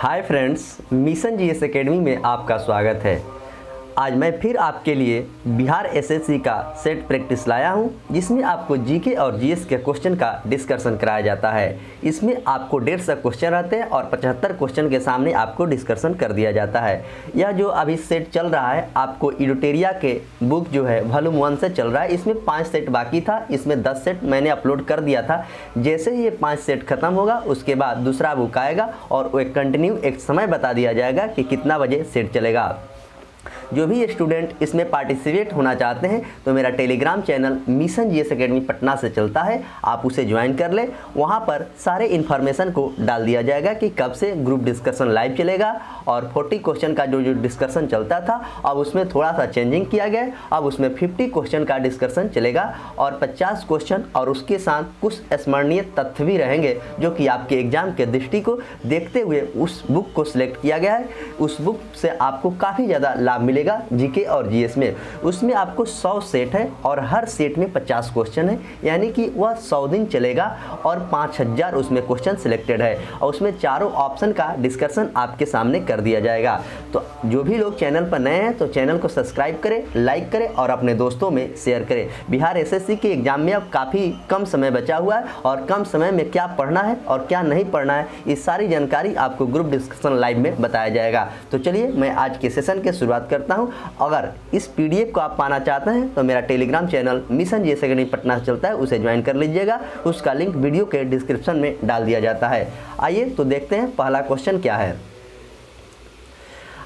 Hi friends, mission GS academy में आपका स्वागत है। आज मैं फिर आपके लिए बिहार एसएससी का सेट प्रैक्टिस लाया हूं, जिसमें आपको जीके और जीएस के क्वेश्चन का डिस्कशन कराया जाता है। इसमें आपको 150 क्वेश्चन रहते हैं और 75 क्वेश्चन के सामने आपको डिस्कशन कर दिया जाता है। यह जो अभी सेट चल रहा है, आपको एडुटेरिया के बुक जो है वॉल्यूम 1 से चल रहा है। इसमें 5 सेट बाकी था, इसमें 10 सेट मैंने अपलोड कर दिया था। जैसे ही ये 5 सेट खत्म होगा उसके बाद दूसरा बुक आएगा और वो कंटिन्यू एक समय बता दिया जाएगा कि कितना बजे सेट चलेगा। जो भी स्टूडेंट इसमें पार्टिसिपेट होना चाहते हैं तो मेरा Telegram channel mission GS academy Patna से चलता है, आप उसे ज्वाइन कर लें। वहाँ पर सारे इन्फॉर्मेशन को डाल दिया जाएगा कि कब से ग्रुप डिस्कशन लाइव चलेगा। और 40 क्वेश्चन का जो डिस्कशन चलता था अब उसमें थोड़ा सा चेंजिंग किया गया है। अब उसमें 50 क्वेश्चन का डिस्कशन चलेगा और 50 क्वेश्चन और उसके साथ कुछ स्मरणीय तथ्य भी रहेंगे, जो कि आपके एग्जाम के दृष्टि को देखते हुए उस बुक को सिलेक्ट किया गया है। उस बुक से आपको काफ़ी ज़्यादा लाभ मिलेगा जीके और जीएस में। उसमें आपको 100 सेट है और हर सेट में 50 क्वेश्चन है, यानी कि वह 100 दिन चलेगा और 5000 उसमें क्वेश्चन सिलेक्टेड है और उसमें चारों ऑप्शन का डिस्कशन आपके सामने कर दिया जाएगा। तो जो भी लोग चैनल पर नए हैं तो चैनल को सब्सक्राइब करें, लाइक करें और अपने दोस्तों में शेयर करें। बिहार एसएससी के एग्जाम में अब काफ़ी कम समय बचा हुआ है और कम समय में क्या पढ़ना है और क्या नहीं पढ़ना है, इस सारी जानकारी आपको ग्रुप डिस्कशन लाइव में बताया जाएगा। तो चलिए मैं आज के सेशन की शुरुआत करता हूं। अगर इस पीडीएफ को आप पाना चाहते हैं तो मेरा Telegram channel mission GS academy Patna से चलता है, उसे ज्वाइन कर लीजिएगा। उसका लिंक वीडियो के डिस्क्रिप्शन में डाल दिया जाता है। आइए तो देखते हैं पहला क्वेश्चन क्या है।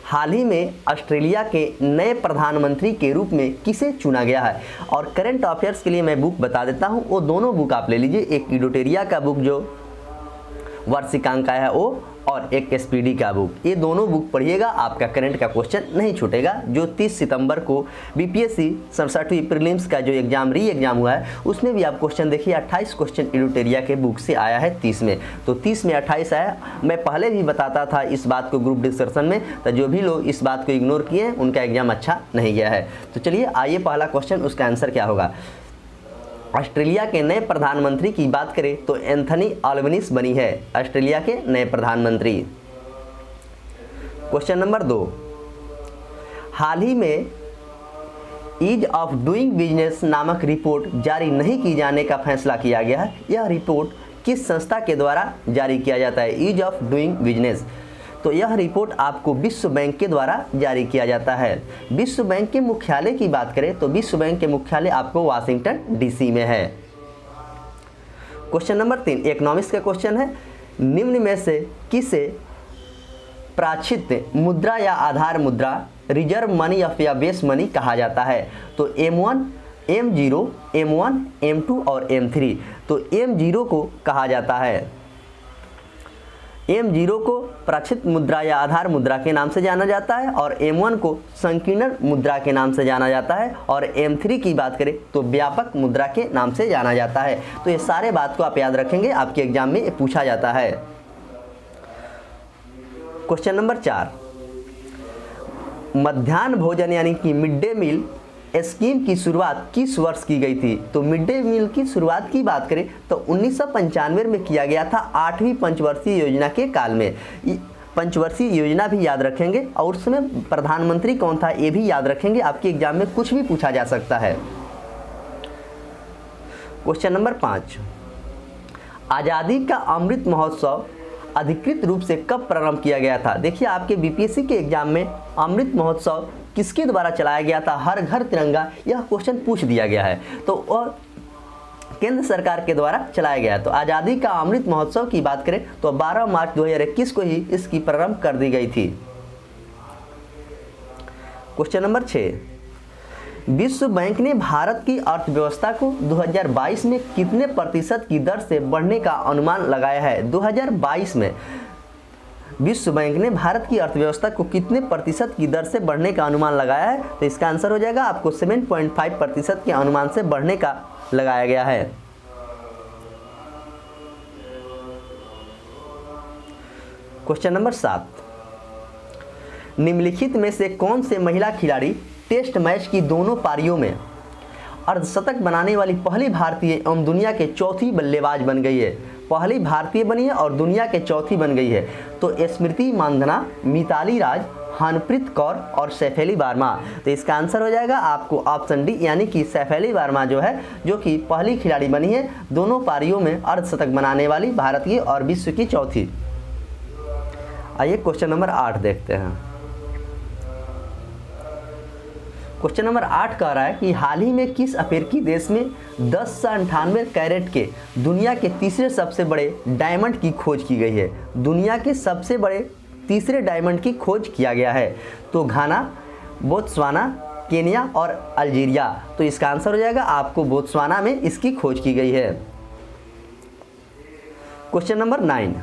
हाल ही में ऑस्ट्रेलिया के नए प्रधानमंत्री के रूप में किसे चुना गया है? और करंट अफेयर्स के लिए मैं बुक बता देता हूं, वो दोनों बुक आप ले लीजिए। एक एडुटेरिया का बुक जो वार्षिकांक आया है वो, और एक एसपीडी का बुक। ये दोनों बुक पढ़िएगा, आपका करंट का क्वेश्चन नहीं छूटेगा। जो 30 सितंबर को बीपीएससी 67वीं प्रीलिम्स का जो एग्जाम री एग्जाम हुआ है उसमें भी आप क्वेश्चन देखिए, 28 क्वेश्चन एडुटेरिया के बुक से आया है 30 में। तो 30 में 28 आया। मैं पहले भी बताता था इस बात को ग्रुप डिस्कशन में, तो जो भी लोग इस बात को इग्नोर किए उनका एग्जाम अच्छा नहीं गया है। तो चलिए आइए पहला क्वेश्चन, उसका आंसर क्या होगा। ऑस्ट्रेलिया के नए प्रधानमंत्री की बात करें तो एंथनी अल्बनीज बनी है ऑस्ट्रेलिया के नए प्रधानमंत्री। क्वेश्चन नंबर 2, हाल ही में ईज ऑफ डूइंग बिजनेस नामक रिपोर्ट जारी नहीं की जाने का फैसला किया गया है। यह रिपोर्ट किस संस्था के द्वारा जारी किया जाता है? Ease of doing business. तो यह रिपोर्ट आपको विश्व बैंक के द्वारा जारी किया जाता है। विश्व बैंक के मुख्यालय की बात करें तो विश्व बैंक के मुख्यालय आपको वाशिंगटन डीसी में है। क्वेश्चन नंबर 3 इकोनॉमिक्स का क्वेश्चन है। निम्न में से किसे प्राचित मुद्रा या आधार मुद्रा, रिजर्व मनी या बेस मनी कहा जाता है? तो M1, M0, M1, M2 और M3। तो M0 को कहा जाता है। M0 को प्राचित मुद्रा या आधार मुद्रा के नाम से जाना जाता है और M1 को संकीर्ण मुद्रा के नाम से जाना जाता है और M3 की बात करें तो व्यापक मुद्रा के नाम से जाना जाता है। तो ये सारे बात को आप याद रखेंगे, आपके एग्जाम में पूछा जाता है। क्वेश्चन नंबर 4, मध्याह्न भोजन यानी कि मिड डे मील स्कीम की शुरुआत किस वर्ष की गई थी? तो मिड डे मील की शुरुआत की बात करें तो 1995 में किया गया था, 8वीं पंचवर्षीय योजना के काल में। पंचवर्षीय योजना भी याद रखेंगे और उसमें प्रधानमंत्री कौन था ये भी याद रखेंगे, आपके एग्जाम में कुछ भी पूछा जा सकता है। क्वेश्चन नंबर 5, आज़ादी का अमृत महोत्सव अधिकृत रूप से कब प्रारंभ किया गया था? देखिए आपके बीपीएससी के एग्जाम में अमृत महोत्सव किसके द्वारा चलाया गया था? हर घर तिरंगा, यह क्वेश्चन पूछ दिया गया है। तो वह केंद्र सरकार के द्वारा चलाया गया। तो आज़ादी का अमृत महोत्सव की बात करें तो 12 मार्च 2021 को ही इसकी प्रारंभ कर दी गई थी। क्वेश्चन नंबर 6, विश्व बैंक ने भारत की अर्थव्यवस्था को 2022 में कितने प्रतिशत की दर से बढ़ने का अनुमान लगाया है? 2022 में विश्व बैंक ने भारत की अर्थव्यवस्था को कितने प्रतिशत की दर से बढ़ने का अनुमान लगाया है? तो इसका आंसर हो जाएगा आपको 7.5% के अनुमान से बढ़ने का लगाया गया है। क्वेश्चन नंबर 7, निम्नलिखित में से कौन से महिला खिलाड़ी टेस्ट मैच की दोनों पारियों में अर्धशतक बनाने वाली पहली भारतीय एवं दुनिया के चौथी बल्लेबाज बन गई है? पहली भारतीय बनी है और दुनिया के चौथी बन गई है? तो स्मृति मांधना, मिताली राज, हरप्रीत कौर और सैफ वर्मा। तो इसका आंसर हो जाएगा आपको ऑप्शन डी, यानी कि सैफ वर्मा जो है, जो कि पहली खिलाड़ी बनी है दोनों पारियों में अर्धशतक बनाने वाली, भारतीय और विश्व की चौथी। आइए क्वेश्चन नंबर 8 देखते हैं। क्वेश्चन नंबर 8 कह रहा है कि हाल ही में किस अफ्रीकी देश में 1098 कैरेट के दुनिया के तीसरे सबसे बड़े डायमंड की खोज की गई है? दुनिया के सबसे बड़े तीसरे डायमंड की खोज किया गया है? तो घाना, बोत्सवाना, केन्या और अल्जीरिया। तो इसका आंसर हो जाएगा आपको बोत्सवाना में इसकी खोज की गई है। क्वेश्चन नंबर 9,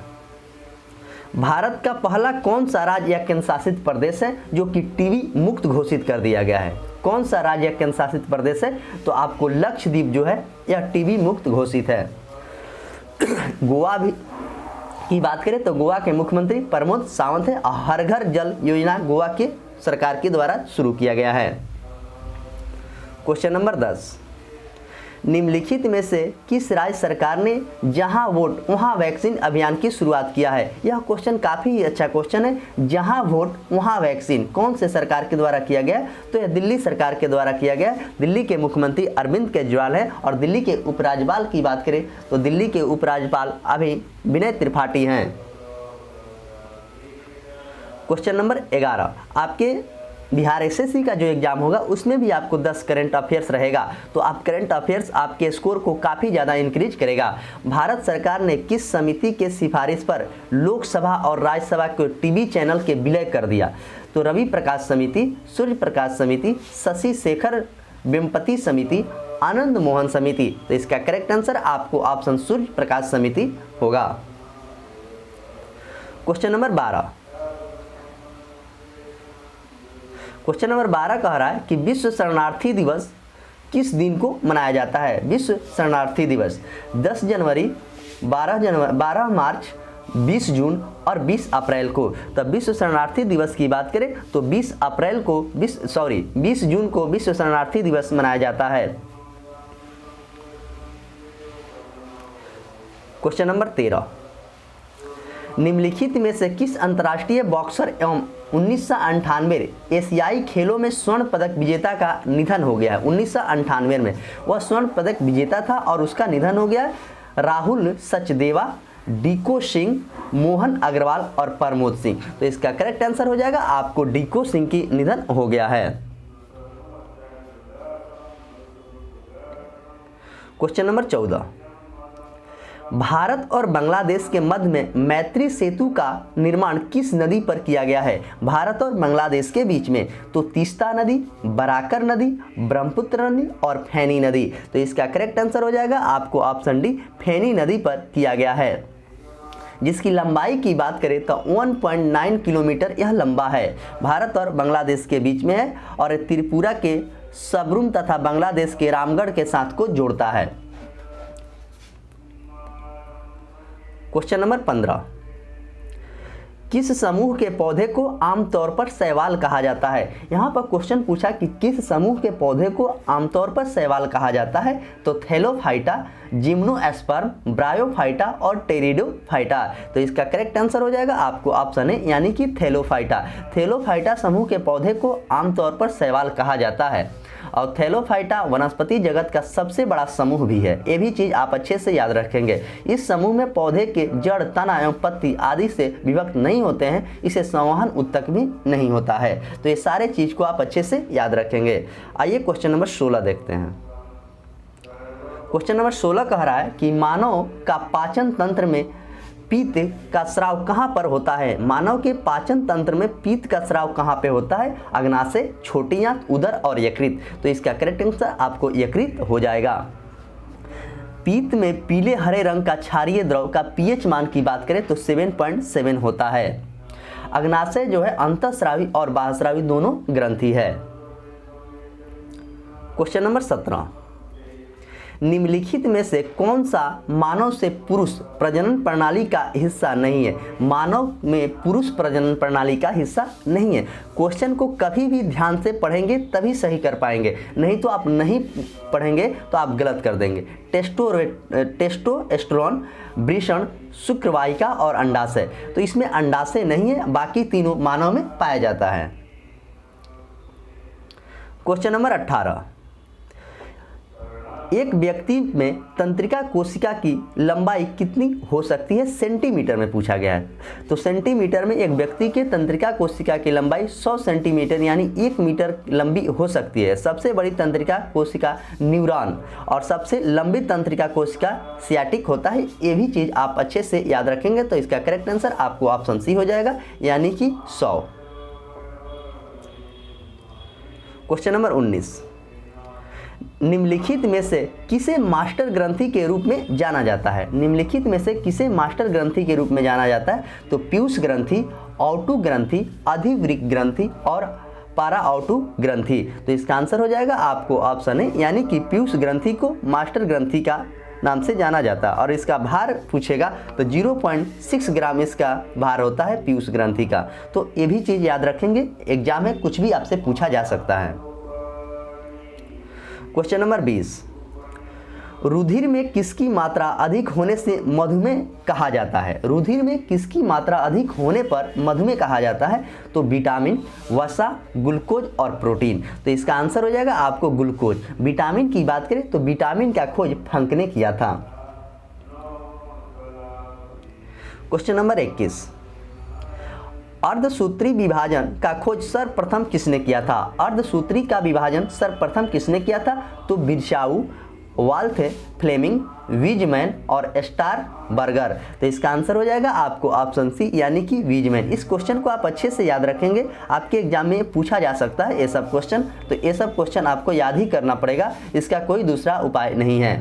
भारत का पहला कौन सा राज्य या केंद्र शासित प्रदेश है जो कि टीबी मुक्त घोषित कर दिया गया है? कौन सा राज्य या केंद्र शासित प्रदेश है? तो आपको लक्षद्वीप जो है यह टीबी मुक्त घोषित है। गोवा भी की बात करें तो गोवा के मुख्यमंत्री प्रमोद सावंत है और हर घर जल योजना गोवा के सरकार के द्वारा शुरू किया गया है। क्वेश्चन नंबर 10, निम्नलिखित में से किस राज्य सरकार ने जहां वोट वहां वैक्सीन अभियान की शुरुआत किया है? यह क्वेश्चन काफ़ी ही अच्छा क्वेश्चन है। जहां वोट वहां वैक्सीन कौन से सरकार के द्वारा किया गया? तो यह दिल्ली सरकार के द्वारा किया गया। दिल्ली के मुख्यमंत्री अरविंद केजरीवाल है और दिल्ली के उपराज्यपाल की बात करें तो दिल्ली के उपराज्यपाल अभी विनय त्रिपाठी हैं। क्वेश्चन नंबर 11, आपके बिहार एसएससी का जो एग्जाम होगा उसमें भी आपको 10 करंट अफेयर्स रहेगा, तो आप करंट अफेयर्स आपके स्कोर को काफ़ी ज़्यादा इंक्रीज करेगा। भारत सरकार ने किस समिति के सिफारिश पर लोकसभा और राज्यसभा के टीवी चैनल के विलय कर दिया? तो रवि प्रकाश समिति, सूर्य प्रकाश समिति, शशि शेखर वेम्पति समिति, आनंद मोहन समिति। तो इसका करेक्ट आंसर आपको ऑप्शन सूर्य प्रकाश समिति होगा। क्वेश्चन नंबर 12, क्वेश्चन नंबर 12 कह रहा है कि विश्व शरणार्थी दिवस किस दिन को मनाया जाता है? विश्व शरणार्थी दिवस 10 जनवरी, 12 मार्च, 20 जून और 20 अप्रैल को। तब विश्व शरणार्थी दिवस की बात करें तो 20 जून को विश्व शरणार्थी दिवस मनाया जाता है। क्वेश्चन नंबर 13, निम्नलिखित में से किस अंतर्राष्ट्रीय बॉक्सर एवं 1998 एशियाई खेलों में स्वर्ण पदक विजेता का निधन हो गया है? 1998 में वह स्वर्ण पदक विजेता था और उसका निधन हो गया। राहुल सचदेवा, डीको सिंह, मोहन अग्रवाल और प्रमोद सिंह। तो इसका करेक्ट आंसर हो जाएगा आपको डीको सिंह की निधन हो गया है। क्वेश्चन नंबर 14, भारत और बांग्लादेश के मध्य में मैत्री सेतु का निर्माण किस नदी पर किया गया है? भारत और बांग्लादेश के बीच में तो तीस्ता नदी, बराकर नदी, ब्रह्मपुत्र नदी और फेनी नदी। तो इसका करेक्ट आंसर हो जाएगा आपको ऑप्शन डी, फेनी नदी पर किया गया है, जिसकी लंबाई की बात करें तो 1.9 किलोमीटर यह लंबा है। भारत और बांग्लादेश के बीच में है और त्रिपुरा के सबरूम तथा बांग्लादेश के रामगढ़ के साथ को जोड़ता है। क्वेश्चन नंबर 15, किस समूह के पौधे को आमतौर पर शैवाल कहा जाता है? यहाँ पर क्वेश्चन पूछा कि किस समूह के पौधे को आमतौर पर शैवाल कहा जाता है? तो थैलोफाइटा, जिम्नोएस्पर्म, ब्रायोफाइटा और टेरिडोफाइटा। तो इसका करेक्ट आंसर हो जाएगा आपको ऑप्शन है, यानी कि थैलोफाइटा। थैलोफाइटा समूह के पौधे को आमतौर पर शैवाल कहा जाता है और थैलोफाइटा वनस्पति जगत का सबसे बड़ा समूह भी है। ये भी चीज़ आप अच्छे से याद रखेंगे। इस समूह में पौधे के जड़, तना एवं पत्ती आदि से विभक्त नहीं होते हैं, इसे संवहन उत्तक भी नहीं होता है। तो ये सारे चीज़ को आप अच्छे से याद रखेंगे। आइए क्वेश्चन नंबर 16 देखते हैं। क्वेश्चन नंबर 16 कह रहा है कि मानव का पाचन तंत्र में पित्त का स्राव कहाँ पर होता है? मानव के पाचन तंत्र में पित्त का स्राव कहाँ पे होता है? अग्नाशय, छोटी आंत, उदर और यकृत। तो इसका करेक्ट आंसर आपको यकृत हो जाएगा। पित्त में पीले हरे रंग का क्षारीय द्रव का पीएच मान की बात करें तो 7.7 होता है। अग्नाशय जो है अंतःस्रावी और बाह्यस्रावी दोनों ग्रंथि है। क्वेश्चन नंबर 17, निम्नलिखित में से कौन सा मानव से पुरुष प्रजनन प्रणाली का हिस्सा नहीं है? मानव में पुरुष प्रजनन प्रणाली का हिस्सा नहीं है। क्वेश्चन को कभी भी ध्यान से पढ़ेंगे तभी सही कर पाएंगे, नहीं तो आप नहीं पढ़ेंगे तो आप गलत कर देंगे। टेस्टोस्टेरोन, वृषण, शुक्रवाहिका और अंडाशय। तो इसमें अंडाशय नहीं है, बाकी तीनों मानव में पाया जाता है। क्वेश्चन नंबर 18, एक व्यक्ति में तंत्रिका कोशिका की लंबाई कितनी हो सकती है? सेंटीमीटर में पूछा गया है। तो सेंटीमीटर में एक व्यक्ति के तंत्रिका कोशिका की लंबाई 100 सेंटीमीटर यानी 1 मीटर लंबी हो सकती है। सबसे बड़ी तंत्रिका कोशिका न्यूरॉन और सबसे लंबी तंत्रिका कोशिका सियाटिक होता है। ये भी चीज़ आप अच्छे से याद रखेंगे तो इसका करेक्ट आंसर आपको ऑप्शन सी हो जाएगा, यानी कि 100। क्वेश्चन नंबर 19, निम्नलिखित में से किसे मास्टर ग्रंथि के रूप में जाना जाता है? निम्नलिखित में से किसे मास्टर ग्रंथि के रूप में जाना जाता है? तो पीयूष ग्रंथि, ऑटू ग्रंथि, अधिवृक्क ग्रंथि और पाराऑटू ग्रंथि। तो इसका आंसर हो जाएगा आपको ऑप्शन ए, यानी कि पीयूष ग्रंथि को मास्टर ग्रंथि का नाम से जाना जाता है। और इसका भार पूछेगा तो 0.6 ग्राम इसका भार होता है पीयूष ग्रंथि का। तो ये भी चीज़ याद रखेंगे, एग्जाम में कुछ भी आपसे पूछा जा सकता है। क्वेश्चन नंबर 20, रुधिर में किसकी मात्रा अधिक होने से मधुमेह कहा जाता है? रुधिर में किसकी मात्रा अधिक होने पर मधुमेह कहा जाता है? तो विटामिन, वसा, ग्लूकोज और प्रोटीन। तो इसका आंसर हो जाएगा आपको ग्लूकोज। विटामिन की बात करें तो विटामिन का खोज फंक ने किया था। क्वेश्चन नंबर 21, अर्धसूत्री विभाजन का खोज सर्वप्रथम किसने किया था? अर्धसूत्री का विभाजन सर्वप्रथम किसने किया था? तो बिरशाउ, वाल्थे, फ्लेमिंग, वीजमैन और स्टारबर्गर। तो इसका आंसर हो जाएगा आपको ऑप्शन सी, यानी कि वीजमैन। इस क्वेश्चन को आप अच्छे से याद रखेंगे, आपके एग्जाम में पूछा जा सकता है ये सब क्वेश्चन। तो ये सब क्वेश्चन आपको याद ही करना पड़ेगा, इसका कोई दूसरा उपाय नहीं है।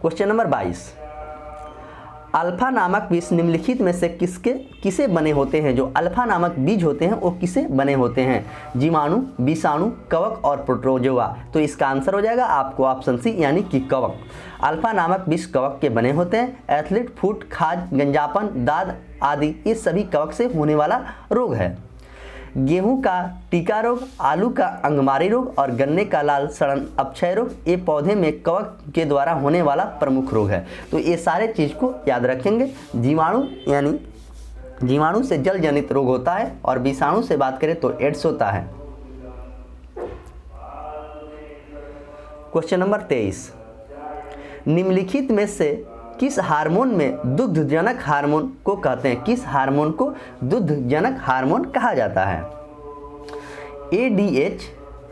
क्वेश्चन नंबर 22, अल्फा नामक बीज निम्नलिखित में से किसे बने होते हैं? जो अल्फा नामक बीज होते हैं वो किसे बने होते हैं? जीवाणु, विषाणु, कवक और प्रोटोजोआ। तो इसका आंसर हो जाएगा आपको ऑप्शन सी, यानी कि कवक। अल्फा नामक बीज कवक के बने होते हैं। एथलीट फुट, खाज, गंजापन, दाद आदि ये सभी कवक से होने वाला रोग है। गेहूं का टीका रोग, आलू का अंगमारी रोग और गन्ने का लाल सड़न अपक्षय रोग ये पौधे में कवक के द्वारा होने वाला प्रमुख रोग है। तो ये सारे चीज़ को याद रखेंगे। जीवाणु यानी जीवाणु से जल जनित रोग होता है और विषाणु से बात करें तो एड्स होता है। क्वेश्चन नंबर 23, निम्नलिखित में से किस हार्मोन में दुग्धजनक हार्मोन को कहते हैं? किस हार्मोन को दुग्धजनक हार्मोन कहा जाता है? ADH,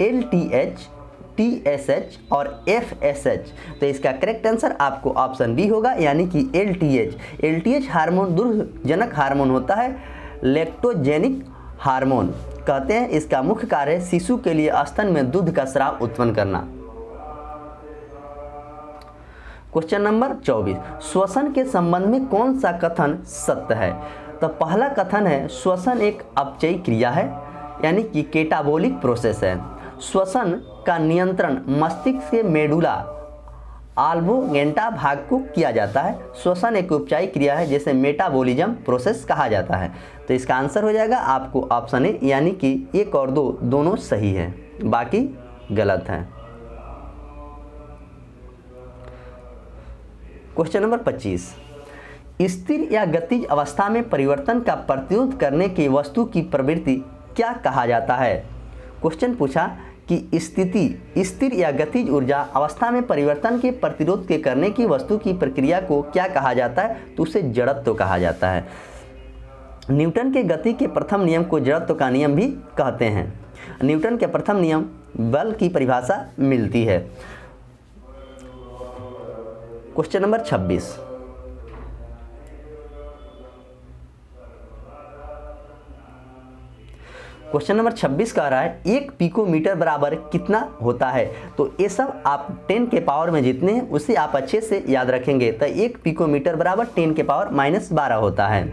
LTH, TSH और FSH। तो इसका करेक्ट आंसर आपको ऑप्शन बी होगा, यानी कि LTH। LTH हार्मोन दुग्धजनक हार्मोन होता है, लैक्टोजेनिक हार्मोन कहते हैं। इसका मुख्य कार्य शिशु के लिए स्तन में दूध का स्राव उत्पन्न करना। क्वेश्चन नंबर 24, श्वसन के संबंध में कौन सा कथन सत्य है? तो पहला कथन है श्वसन एक अपचयी क्रिया है, यानी कि केटाबोलिक प्रोसेस है। श्वसन का नियंत्रण मस्तिष्क के मेडुला ऑब्लिंगेटा भाग को किया जाता है। श्वसन एक उपचायी क्रिया है जिसे मेटाबॉलिज्म प्रोसेस कहा जाता है। तो इसका आंसर हो जाएगा आपको ऑप्शन ए, यानी कि 1 और 2 दोनों सही है, बाकी गलत है। क्वेश्चन नंबर 25, स्थिर या गतिज अवस्था में परिवर्तन का प्रतिरोध करने की वस्तु की प्रवृत्ति क्या कहा जाता है? क्वेश्चन पूछा कि स्थिर या गतिज ऊर्जा अवस्था में परिवर्तन के प्रतिरोध के करने की वस्तु की प्रक्रिया को क्या कहा जाता है? तो उसे जड़त्व कहा जाता है। न्यूटन के गति के प्रथम नियम को जड़त्व का नियम भी कहते हैं। न्यूटन के प्रथम नियम बल की परिभाषा मिलती है। क्वेश्चन नंबर 26, क्वेश्चन नंबर 26 कह रहा है 1 पिकोमीटर बराबर कितना होता है? तो ये सब आप 10 के पावर में जितने हैं उसे आप अच्छे से याद रखेंगे। तो 1 पिकोमीटर बराबर 10 के पावर -12 होता है।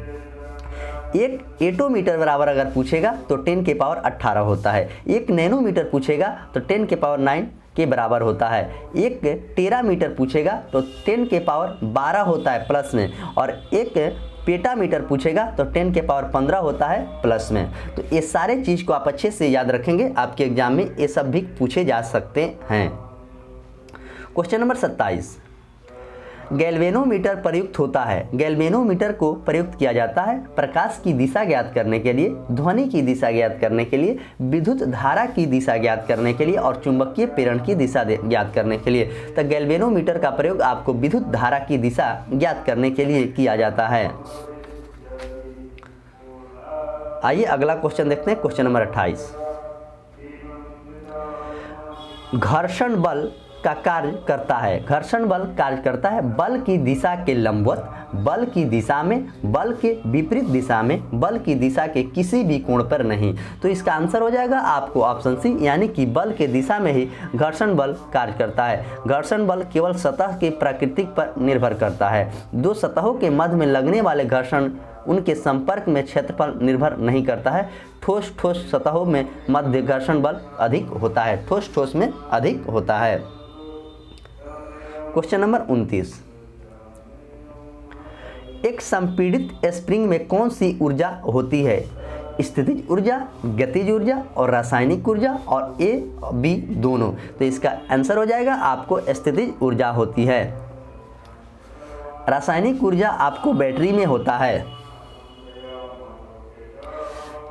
1 एटोमीटर बराबर अगर पूछेगा तो 10 के पावर 18 होता है। 1 नैनोमीटर पूछेगा तो 10 के पावर 9 के बराबर होता है। एक टेरामीटर पूछेगा तो 10 के पावर 12 होता है प्लस में, और एक पेटामीटर पूछेगा तो 10 के पावर 15 होता है प्लस में। तो ये सारे चीज़ को आप अच्छे से याद रखेंगे, आपके एग्जाम में ये सब भी पूछे जा सकते हैं। क्वेश्चन नंबर 27, गैल्वेनोमीटर प्रयुक्त होता है। गैल्वेनोमीटर को प्रयुक्त किया जाता है प्रकाश की दिशा ज्ञात करने के लिए, ध्वनि की दिशा ज्ञात करने के लिए, विद्युत धारा की दिशा ज्ञात करने के लिए और चुंबकीय प्रेरण की दिशा ज्ञात करने के लिए। तो गैल्वेनोमीटर का प्रयोग आपको विद्युत धारा की दिशा ज्ञात करने के लिए किया जाता है। आइए अगला क्वेश्चन देखते हैं, क्वेश्चन नंबर 28, घर्षण बल का कार्य करता है। घर्षण बल कार्य करता है बल की दिशा के लंबवत, बल की दिशा में, बल के विपरीत दिशा में, बल की दिशा के किसी भी कोण पर नहीं। तो इसका आंसर हो जाएगा आपको ऑप्शन सी, यानी कि बल के दिशा में ही घर्षण बल कार्य करता है। घर्षण बल केवल सतह के प्रकृति पर निर्भर करता है। दो सतहों के मध्य में लगने वाले घर्षण उनके संपर्क में क्षेत्रफल निर्भर नहीं करता है। ठोस ठोस सतहों में मध्य घर्षण बल अधिक होता है, ठोस ठोस में अधिक होता है। क्वेश्चन नंबर 29, एक संपीड़ित स्प्रिंग में कौन सी ऊर्जा होती है? स्थितिज ऊर्जा, गतिज ऊर्जा और रासायनिक ऊर्जा, और ए बी दोनों। तो इसका आंसर हो जाएगा आपको स्थितिज ऊर्जा होती है। रासायनिक ऊर्जा आपको बैटरी में होता है।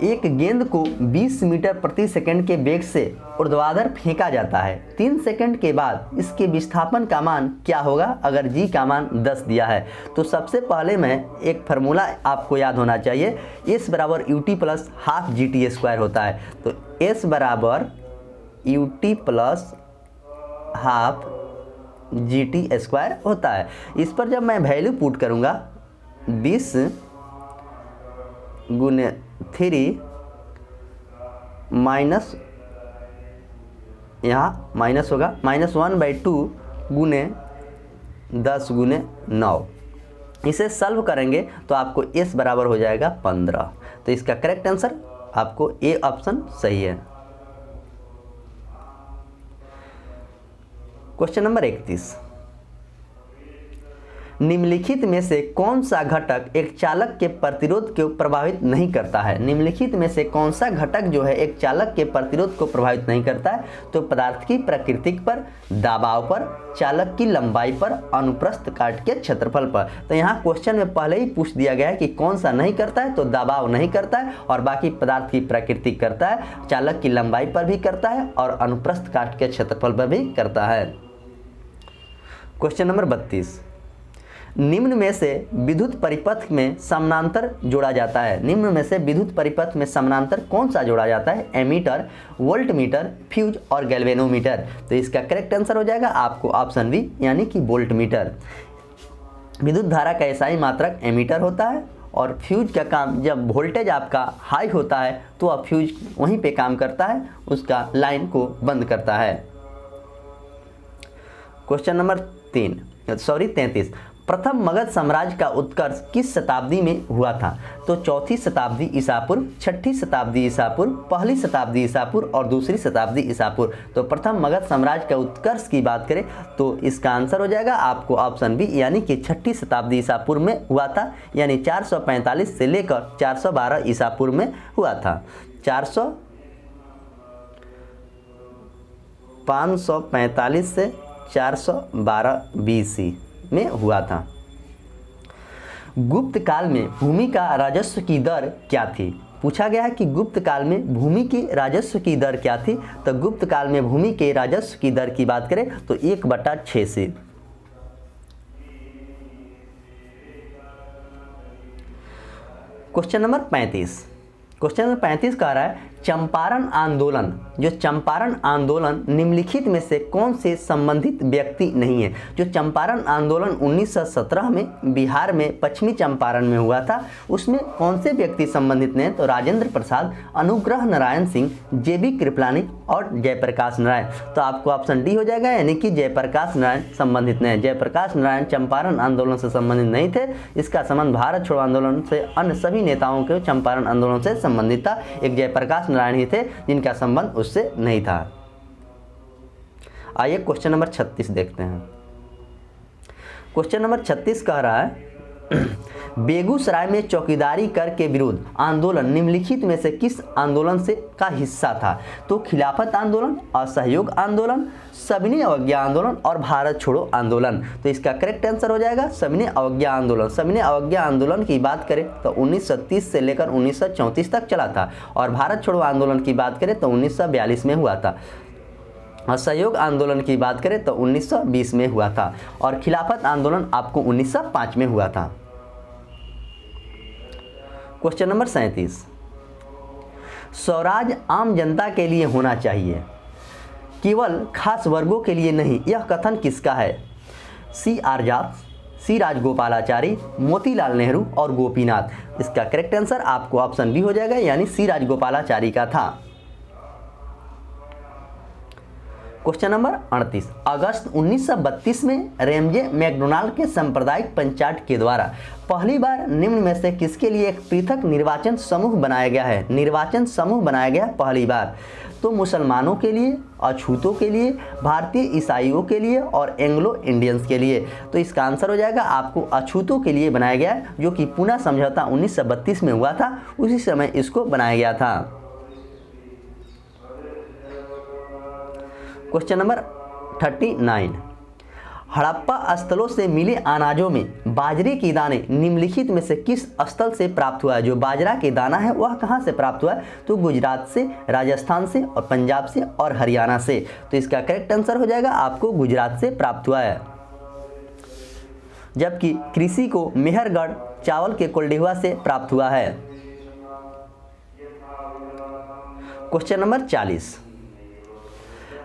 एक गेंद को 20 मीटर प्रति सेकंड के वेग से ऊर्ध्वाधर फेंका जाता है। 3 सेकंड के बाद इसके विस्थापन का मान क्या होगा अगर जी का मान 10 दिया है? तो सबसे पहले मैं एक फार्मूला आपको याद होना चाहिए, S बराबर UT प्लस हाफ GT² होता है। तो S बराबर UT प्लस हाफ GT² होता है। इस पर जब मैं वैल्यू पुट करूँगा 20 गुने 3 माइनस, यहाँ माइनस होगा, -1/2 गुने 10 गुने 9, इसे सॉल्व करेंगे तो आपको S बराबर हो जाएगा 15। तो इसका करेक्ट आंसर आपको ए ऑप्शन सही है। क्वेश्चन नंबर 31, निम्नलिखित में से कौन सा घटक एक चालक के प्रतिरोध को प्रभावित नहीं करता है? निम्नलिखित में से कौन सा घटक जो है एक चालक के प्रतिरोध को प्रभावित नहीं करता है? तो पदार्थ की प्रकृति पर, दबाव पर, चालक की लंबाई पर, अनुप्रस्थ काट के क्षेत्रफल पर। तो यहाँ क्वेश्चन में पहले ही पूछ दिया गया है कि कौन सा नहीं करता है, तो दबाव नहीं करता है, और बाकी पदार्थ की प्रकृति करता है, चालक की लंबाई पर भी करता है, और अनुप्रस्थ काट के क्षेत्रफल पर भी करता है। क्वेश्चन नंबर 32, निम्न में से विद्युत परिपथ में समानांतर जोड़ा जाता है। निम्न में से विद्युत परिपथ में समानांतर कौन सा जोड़ा जाता है? एमीटर, वोल्टमीटर, फ्यूज और गैल्वेनोमीटर। तो इसका करेक्ट आंसर हो जाएगा आपको ऑप्शन बी, यानी कि वोल्टमीटर। विद्युत धारा का एसआई मात्रक एमीटर होता है, और फ्यूज का काम जब वोल्टेज आपका हाई होता है तो अब फ्यूज वहीं पे काम करता है, उसका लाइन को बंद करता है। क्वेश्चन नंबर 33, प्रथम मगध साम्राज्य का उत्कर्ष किस शताब्दी में हुआ था? तो 4वीं शताब्दी ईसा पूर्व, 6वीं शताब्दी ईसा पूर्व, 1ली शताब्दी ईसा पूर्व और 2री शताब्दी ईसा पूर्व। तो प्रथम मगध साम्राज्य का उत्कर्ष की बात करें तो इसका आंसर हो जाएगा आपको ऑप्शन बी, यानी कि 6वीं शताब्दी ईसा पूर्व में हुआ था, यानी 445 से लेकर 412 ईसा पूर्व में हुआ था। 545 से 412 BC में हुआ था। गुप्त काल में भूमि का राजस्व की दर क्या थी? पूछा गया है कि गुप्त काल में भूमि की राजस्व की दर क्या थी? तो गुप्त काल में भूमि के राजस्व की दर की बात करें तो 1/6 से। क्वेश्चन नंबर 35, क्वेश्चन नंबर 35 कह रहा है चंपारण आंदोलन, जो चंपारण आंदोलन निम्नलिखित में से कौन से संबंधित व्यक्ति नहीं है? जो चंपारण आंदोलन 1917 में बिहार में पश्चिमी चंपारण में हुआ था, उसमें कौन से व्यक्ति संबंधित नहीं? तो राजेंद्र प्रसाद, अनुग्रह नारायण सिंह, JB कृपलानी और जयप्रकाश नारायण। तो आपको ऑप्शन डी हो जाएगा, यानी कि जयप्रकाश नारायण संबंधित नहीं। जयप्रकाश नारायण चंपारण आंदोलन से संबंधित नहीं थे, इसका संबंध भारत छोड़ो आंदोलन से अन्य सभी नेताओं के चंपारण आंदोलन से संबंधित था। एक जयप्रकाश नारायण ही थे जिनका संबंध उससे नहीं था। आइए क्वेश्चन नंबर 36 देखते हैं। क्वेश्चन नंबर 36 कह रहा है बेगूसराय में चौकीदारी कर के विरोध आंदोलन निम्नलिखित में से किस आंदोलन से का हिस्सा था? तो खिलाफत आंदोलन, असहयोग आंदोलन, सविनय अवज्ञा आंदोलन और भारत छोड़ो आंदोलन। तो इसका करेक्ट आंसर हो जाएगा सविनय अवज्ञा आंदोलन। सविनय अवज्ञा आंदोलन की बात करें तो 1930 से लेकर 1934 तक चला था और भारत छोड़ो आंदोलन की बात करें तो 1942 में हुआ था। असहयोग आंदोलन की बात करें तो 1920 में हुआ था और खिलाफत आंदोलन आपको 1905 में हुआ था। क्वेश्चन नंबर 37, स्वराज आम जनता के लिए होना चाहिए, केवल खास वर्गों के लिए नहीं, यह कथन किसका है? सी आजाद, सी राजगोपालाचारी, मोतीलाल नेहरू और गोपीनाथ। इसका करेक्ट आंसर आपको ऑप्शन बी हो जाएगा, यानी सी राजगोपालाचारी का था। क्वेश्चन नंबर 38, अगस्त 1932 में रेमजे मैकडोनाल्ड के सांप्रदायिक पंचायत के द्वारा पहली बार निम्न में से किसके लिए एक पृथक निर्वाचन समूह बनाया गया है? निर्वाचन समूह बनाया गया पहली बार तो मुसलमानों के लिए, अछूतों के लिए, भारतीय ईसाइयों के लिए और एंग्लो इंडियंस के लिए। तो इसका आंसर हो जाएगा आपको अछूतों के लिए बनाया गया, जो कि पूना समझौता 1932 में हुआ था, उसी समय इसको बनाया गया था। क्वेश्चन नंबर 39, हड़प्पा स्थलों से मिले अनाजों में बाजरे के दाने निम्नलिखित में से किस स्थल से प्राप्त हुआ है? जो बाजरा के दाना है वह कहाँ से प्राप्त हुआ है? तो गुजरात से, राजस्थान से और पंजाब से और हरियाणा से। तो इसका करेक्ट आंसर हो जाएगा आपको गुजरात से प्राप्त हुआ है। जबकि कृषि को मेहरगढ़ चावल के कोल्डिहुआ से प्राप्त हुआ है। क्वेश्चन नंबर 40,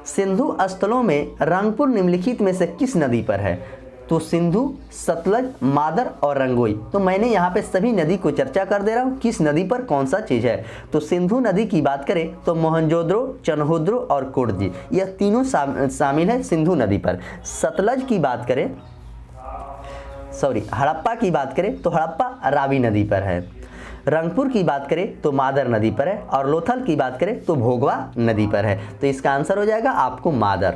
सिंधु स्थलों में रंगपुर निम्नलिखित में से किस नदी पर है? तो सिंधु, सतलज, मादर और रंगोई। तो मैंने यहाँ पे सभी नदी को चर्चा कर दे रहा हूँ, किस नदी पर कौन सा चीज़ है। तो सिंधु नदी की बात करें तो मोहनजोदड़ो, चनहोद्रो और कोटजी, यह तीनों शामिल है सिंधु नदी पर। सतलज की बात करें, हड़प्पा की बात करें तो हड़प्पा रावी नदी पर है। रंगपुर की बात करें तो मादर नदी पर है और लोथल की बात करें तो भोगवा नदी पर है। तो इसका आंसर हो जाएगा आपको मादर।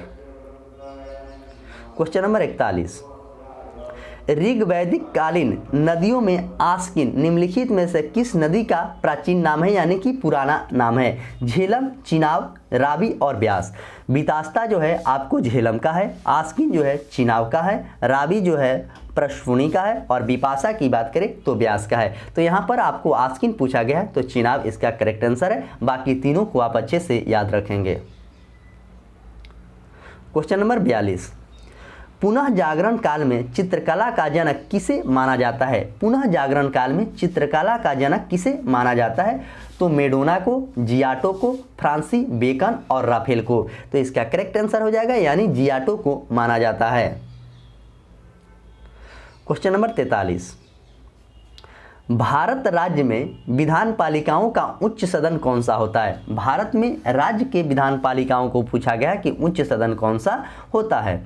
क्वेश्चन नंबर 41, ऋग्वैदिक कालीन नदियों में आस्किन निम्नलिखित में से किस नदी का प्राचीन नाम है, यानी कि पुराना नाम है? झेलम, चिनाब, रावी और ब्यास। बितास्ता जो है आपको झेलम का है, आस्किन जो है चिनाब का है, रावी जो है प्रश्वनी का है और बिपाशा की बात करें तो ब्यास का है। तो यहाँ पर आपको आस्किन पूछा गया है तो चिनाब इसका करेक्ट आंसर है। बाकी तीनों को आप अच्छे से याद रखेंगे। क्वेश्चन नंबर 42, पुनः जागरण काल में चित्रकला का जनक किसे माना जाता है? पुनः जागरण काल में चित्रकला का जनक किसे माना जाता है? तो मेडोना को, जियाटो को, फ्रांसी बेकन और राफेल को। तो इसका करेक्ट आंसर हो जाएगा, यानी जियाटो को माना जाता है। क्वेश्चन नंबर 43, भारत राज्य में विधान पालिकाओं का उच्च सदन कौन सा होता है? भारत में राज्य के विधान पालिकाओं को पूछा गया कि उच्च सदन कौन सा होता है?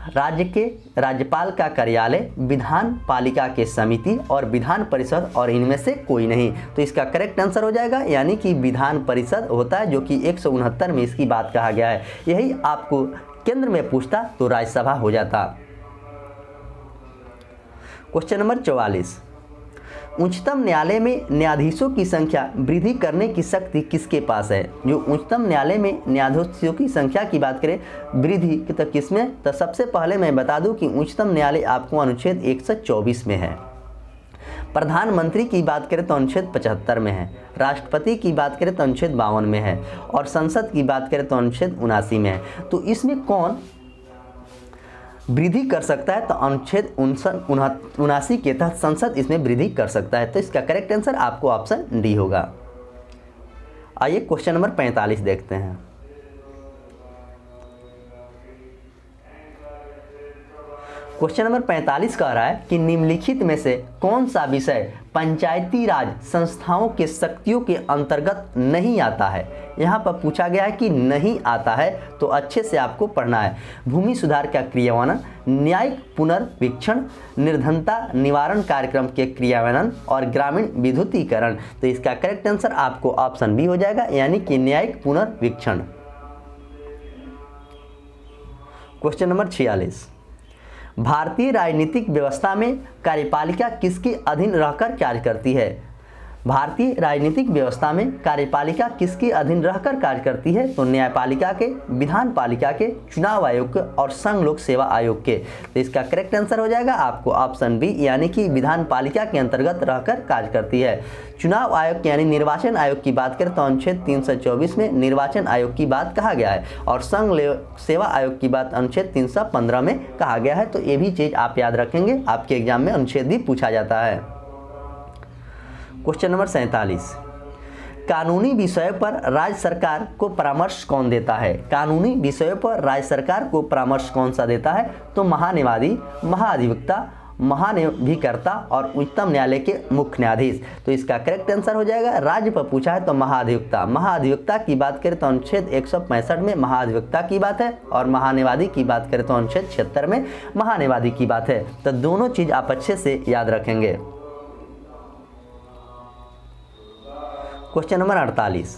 राज्य के राज्यपाल का कार्यालय, विधान पालिका के समिति और विधान परिषद और इनमें से कोई नहीं। तो इसका करेक्ट आंसर हो जाएगा, यानी कि विधान परिषद होता है, जो कि 169 में इसकी बात कहा गया है। यही आपको केंद्र में पूछता तो राज्यसभा हो जाता। क्वेश्चन नंबर 44, उच्चतम न्यायालय में न्यायाधीशों की संख्या वृद्धि करने की शक्ति किसके पास है? जो उच्चतम न्यायालय में न्यायाधीशों की संख्या की बात करें वृद्धि तो किसमें? तो सबसे पहले मैं बता दूं कि उच्चतम न्यायालय आपको अनुच्छेद 124 में है। प्रधानमंत्री की बात करें तो अनुच्छेद 75 में है, राष्ट्रपति की बात करें तो अनुच्छेद 52 में है और संसद की बात करें तो अनुच्छेद 79 में है। तो इसमें कौन वृद्धि कर सकता है? तो अनुच्छेद 79 के तहत संसद इसमें वृद्धि कर सकता है। तो इसका करेक्ट आंसर आपको ऑप्शन डी होगा। आइए क्वेश्चन नंबर 45 देखते हैं। क्वेश्चन नंबर 45 कह रहा है कि निम्नलिखित में से कौन सा विषय पंचायती राज संस्थाओं के शक्तियों के अंतर्गत नहीं आता है? यहाँ पर पूछा गया है कि नहीं आता है, तो अच्छे से आपको पढ़ना है। भूमि सुधार का क्रियान्वयन, न्यायिक पुनर्वीक्षण, निर्धनता निवारण कार्यक्रम के क्रियान्वयन और ग्रामीण विद्युतीकरण। तो इसका करेक्ट आंसर आपको ऑप्शन बी हो जाएगा, यानी कि न्यायिक पुनर्वीक्षण। क्वेश्चन नंबर 46, भारतीय राजनीतिक व्यवस्था में कार्यपालिका किसके अधीन रहकर कार्य करती है? भारतीय राजनीतिक व्यवस्था में कार्यपालिका किसके अधीन रहकर कार्य करती है? तो न्यायपालिका के, विधान पालिका के, चुनाव आयोग के और संघ लोक सेवा आयोग के। तो इसका करेक्ट आंसर हो जाएगा आपको ऑप्शन बी, यानी कि विधान पालिका के अंतर्गत रहकर कार्य करती है। चुनाव आयोग यानी निर्वाचन आयोग की बात करें तो अनुच्छेद 324 में निर्वाचन आयोग की बात कहा गया है, और संघ लोक सेवा आयोग की बात अनुच्छेद 315 में कहा गया है। तो ये भी चीज़ आप याद रखेंगे, आपके एग्जाम में अनुच्छेद भी पूछा जाता है। क्वेश्चन नंबर 47, कानूनी विषयों पर राज्य सरकार को परामर्श कौन देता है? कानूनी विषयों पर राज्य सरकार को परामर्श कौन सा देता है? तो महान्यायवादी, महाधिवक्ता, महाभिकर्ता और उच्चतम न्यायालय के मुख्य न्यायाधीश। तो इसका करेक्ट आंसर हो जाएगा, राज्य पर पूछा है तो महाधिवक्ता। महाधिवक्ता की बात करें तो अनुच्छेद 165 में महाधिवक्ता की बात है, और महान्यायवादी की बात करें तो अनुच्छेद 76 में महान्यायवादी की बात है। तो दोनों चीज़ आप अच्छे से याद रखेंगे। क्वेश्चन नंबर 48,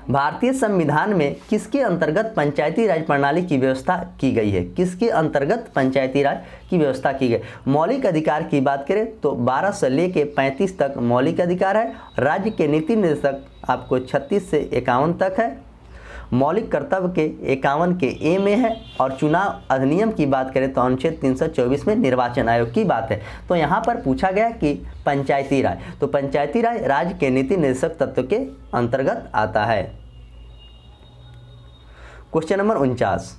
भारतीय संविधान में किसके अंतर्गत पंचायती राज प्रणाली की व्यवस्था की गई है? किसके अंतर्गत पंचायती राज की व्यवस्था की गई? मौलिक अधिकार की बात करें तो 12 से लेके 35 तक मौलिक अधिकार है। राज्य के नीति निर्देशक आपको 36 से 51 तक है। मौलिक कर्तव्य के 51 के ए में है, और चुनाव अधिनियम की बात करें तो अनुच्छेद 324 में निर्वाचन आयोग की बात है। तो यहाँ पर पूछा गया कि पंचायती राज, तो पंचायती राज राज्य के नीति निर्देशक तत्व के अंतर्गत आता है। क्वेश्चन नंबर 49,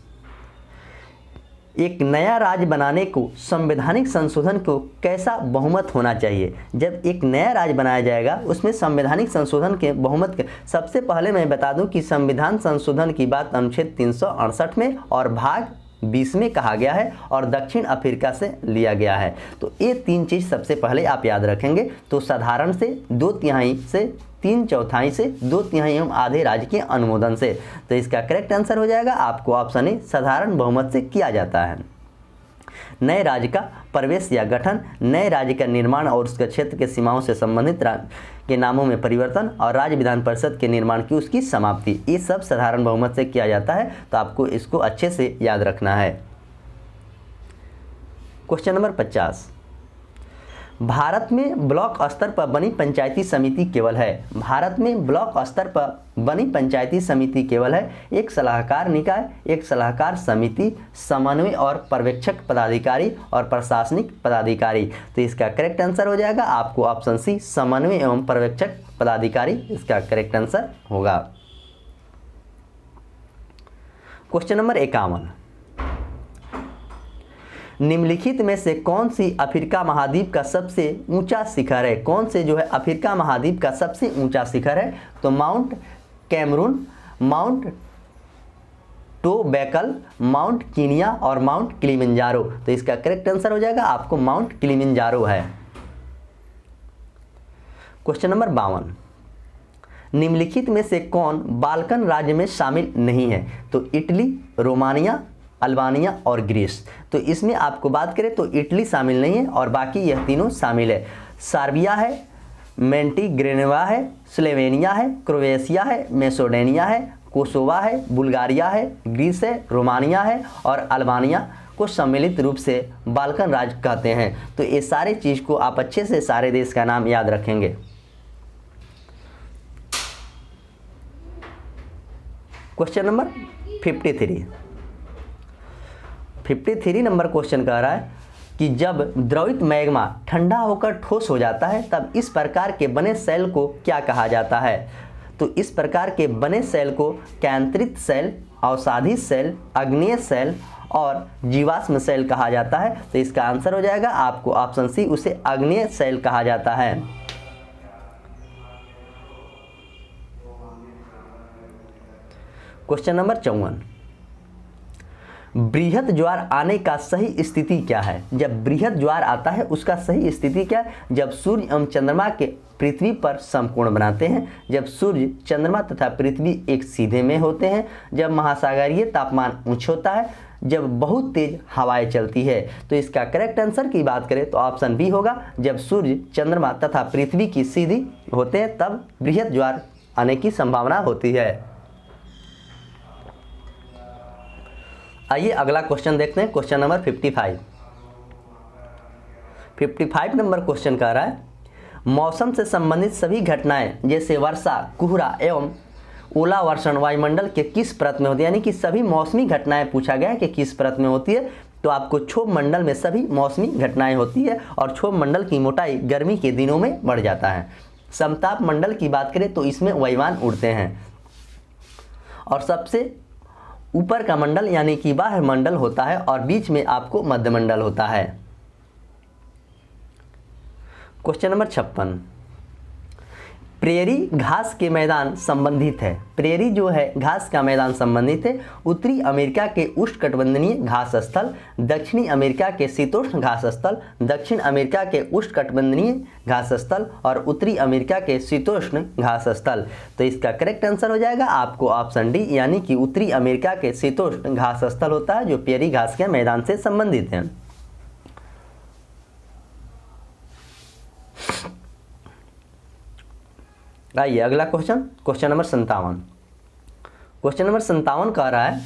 एक नया राज्य बनाने को संवैधानिक संशोधन को कैसा बहुमत होना चाहिए? जब एक नया राज्य बनाया जाएगा उसमें संवैधानिक संशोधन के बहुमत के, सबसे पहले मैं बता दूं कि संविधान संशोधन की बात अनुच्छेद 368 में और भाग 20 में कहा गया है, और दक्षिण अफ्रीका से लिया गया है। तो ये तीन चीज़ सबसे पहले आप याद रखेंगे। तो साधारण से 2/3 से 3/4 से 2/3 एवं आधे राज्य के अनुमोदन से। तो इसका करेक्ट आंसर हो जाएगा आपको ऑप्शन ए, साधारण बहुमत से किया जाता है। नए राज्य का प्रवेश या गठन, नए राज्य का निर्माण और उसके क्षेत्र के सीमाओं से संबंधित के नामों में परिवर्तन, और राज्य विधान परिषद के निर्माण की उसकी समाप्ति, ये सब साधारण बहुमत से किया जाता है। तो आपको इसको अच्छे से याद रखना है। क्वेश्चन नंबर 50, भारत में ब्लॉक स्तर पर बनी पंचायती समिति केवल है? भारत में ब्लॉक स्तर पर बनी पंचायती समिति केवल है एक सलाहकार निकाय, एक सलाहकार समिति, समन्वय और पर्यवेक्षक पदाधिकारी और प्रशासनिक पदाधिकारी। तो इसका करेक्ट आंसर हो जाएगा आपको ऑप्शन सी, समन्वय एवं पर्यवेक्षक पदाधिकारी इसका करेक्ट आंसर होगा। क्वेश्चन नंबर 51, निम्नलिखित में से कौन सी अफ्रीका महाद्वीप का सबसे ऊंचा शिखर है? कौन से जो है अफ्रीका महाद्वीप का सबसे ऊंचा शिखर है? तो Mount Cameroon, Mount Toubkal, Mount Kenya और माउंट किलिमंजारो। तो इसका करेक्ट आंसर हो जाएगा आपको माउंट किलिमंजारो है। क्वेश्चन नंबर 52, निम्नलिखित में से कौन बाल्कन राज्य में शामिल नहीं है? तो इटली, रोमानिया, अल्बानिया और ग्रीस। तो इसमें आपको बात करें तो इटली शामिल नहीं है, और बाकी यह तीनों शामिल है। सर्बिया है, मेंटीग्रेनेवा है, स्लोवेनिया है, क्रोएशिया है, मैसेडोनिया है, कोसोवा है, बुल्गारिया है, ग्रीस है, रोमानिया है और अल्बानिया को सम्मिलित रूप से बाल्कन राज्य कहते हैं। तो ये सारे चीज़ को आप अच्छे से सारे देश का नाम याद रखेंगे। क्वेश्चन नंबर 53 नंबर क्वेश्चन कह रहा है कि जब द्रवित मैग्मा ठंडा होकर ठोस हो जाता है तब इस प्रकार के बने सेल को क्या कहा जाता है? तो इस प्रकार के बने सेल को कैंत्रित सेल, अवसादी सेल, अग्नेय सेल और जीवाश्म सेल कहा जाता है। तो इसका आंसर हो जाएगा आपको ऑप्शन सी, उसे अग्नेय सेल कहा जाता है। क्वेश्चन नंबर 54, बृहद ज्वार आने का सही स्थिति क्या है? जब बृहद ज्वार आता है उसका सही स्थिति क्या है? जब सूर्य एवं चंद्रमा के पृथ्वी पर समकोण बनाते हैं, जब सूर्य, चंद्रमा तथा पृथ्वी एक सीधे में होते हैं, जब महासागरीय तापमान उच्च होता है, जब बहुत तेज हवाएं चलती है। तो इसका करेक्ट आंसर की बात करें तो ऑप्शन बी होगा, जब सूर्य, चंद्रमा तथा पृथ्वी की सीधी होते हैं तब बृहद ज्वार आने की संभावना होती है। आइए अगला क्वेश्चन देखते हैं, क्वेश्चन नंबर 55 नंबर क्वेश्चन कह रहा है मौसम से संबंधित सभी घटनाएं जैसे वर्षा, कोहरा एवं ओला वर्षण वायुमंडल के किस परत में होती है। यानी कि सभी मौसमी घटनाएं पूछा गया है कि किस परत में होती है। तो आपको क्षोभ मंडल में सभी मौसमी घटनाएं होती है और क्षोभ मंडल की मोटाई गर्मी के दिनों में बढ़ जाता है। समताप मंडल की बात करें तो इसमें वायुयान उड़ते हैं और सबसे ऊपर का मंडल यानी कि बाह्य मंडल होता है और बीच में आपको मध्यमंडल होता है। क्वेश्चन नंबर 56, प्रेरी घास के मैदान संबंधित है। प्रेरी जो है घास का मैदान संबंधित है उत्तरी अमेरिका के उष्णकटिबंधीय घास स्थल, दक्षिणी अमेरिका के शीतोष्ण घास स्थल, दक्षिण अमेरिका के उष्णकटिबंधीय घास स्थल और उत्तरी अमेरिका के शीतोष्ण घास स्थल। तो इसका करेक्ट आंसर हो जाएगा आपको ऑप्शन डी, यानी कि उत्तरी अमेरिका के शीतोष्ण घास स्थल होता है जो प्रेरी घास के मैदान से संबंधित है। आइए अगला question, question number 57। Question number 57 कह रहा है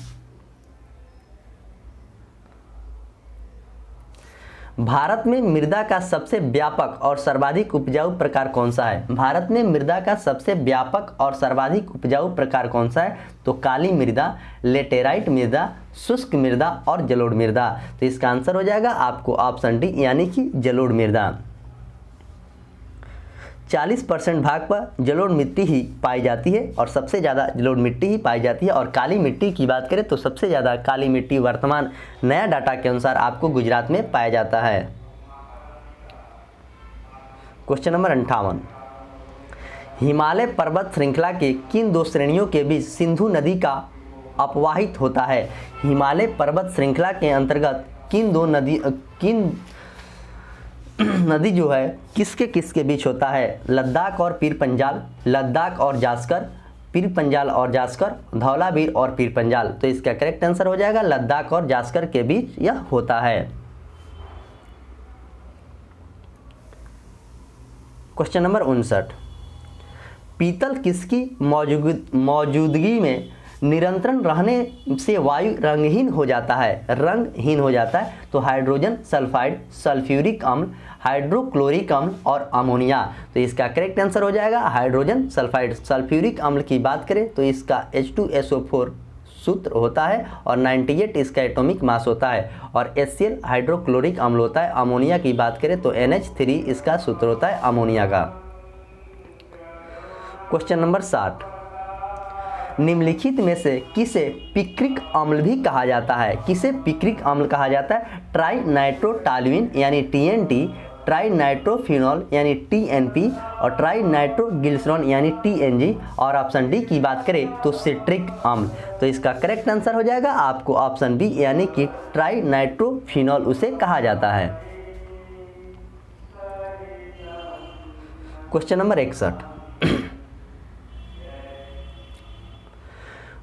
भारत में मृदा का सबसे व्यापक और सर्वाधिक उपजाऊ प्रकार कौन सा है। भारत में मृदा का सबसे व्यापक और सर्वाधिक उपजाऊ प्रकार कौन सा है। तो काली मृदा, लेटेराइट मृदा, शुष्क मृदा और जलोढ़ मृदा। तो इसका आंसर हो जाएगा आपको ऑप्शन डी, यानी कि जलोढ़ मृदा। 40% भाग पर जलोढ़ मिट्टी ही पाई जाती है और सबसे ज़्यादा जलोढ़ मिट्टी ही पाई जाती है। और काली मिट्टी की बात करें तो सबसे ज़्यादा काली मिट्टी वर्तमान नया डाटा के अनुसार आपको गुजरात में पाया जाता है। क्वेश्चन नंबर 58, हिमालय पर्वत श्रृंखला के किन दो श्रेणियों के बीच सिंधु नदी का अपवाहित होता है। हिमालय पर्वत श्रृंखला के अंतर्गत किन नदी जो है किसके किसके बीच होता है। लद्दाख और पीर पंजाल, लद्दाख और जास्कर, पीर पंजाल और जास्कर, धौलावीर और पीर पंजाल। तो इसका करेक्ट आंसर हो जाएगा लद्दाख और जास्कर के बीच यह होता है। क्वेश्चन नंबर 59, पीतल किसकी मौजूदगी में निरंतर रहने से वायु रंगहीन हो जाता है। तो हाइड्रोजन सल्फाइड, सल्फ्यूरिक अम्ल, हाइड्रोक्लोरिक अम्ल और अमोनिया। तो इसका करेक्ट आंसर हो जाएगा हाइड्रोजन सल्फाइड। सल्फ्यूरिक अम्ल की बात करें तो इसका H2SO4 सूत्र होता है और 98 इसका एटॉमिक मास होता है और HCl हाइड्रोक्लोरिक अम्ल होता है। अमोनिया की बात करें तो NH3 इसका सूत्र होता है अमोनिया का। क्वेश्चन नंबर 60, निम्नलिखित में से किसे पिक्रिक अम्ल भी कहा जाता है। किसे पिक्रिक अम्ल कहा जाता है। ट्राई नाइट्रोटॉल्यूइन यानी TNT, ट्राई नाइट्रोफिनॉल यानी TNP और ट्राई नाइट्रोग्लिसरॉल यानी TNG। और ऑप्शन डी की बात करें तो सिट्रिक अम्ल। तो इसका करेक्ट आंसर हो जाएगा आपको ऑप्शन बी, यानी कि ट्राई नाइट्रोफिनॉल उसे कहा जाता है। क्वेश्चन नंबर 61,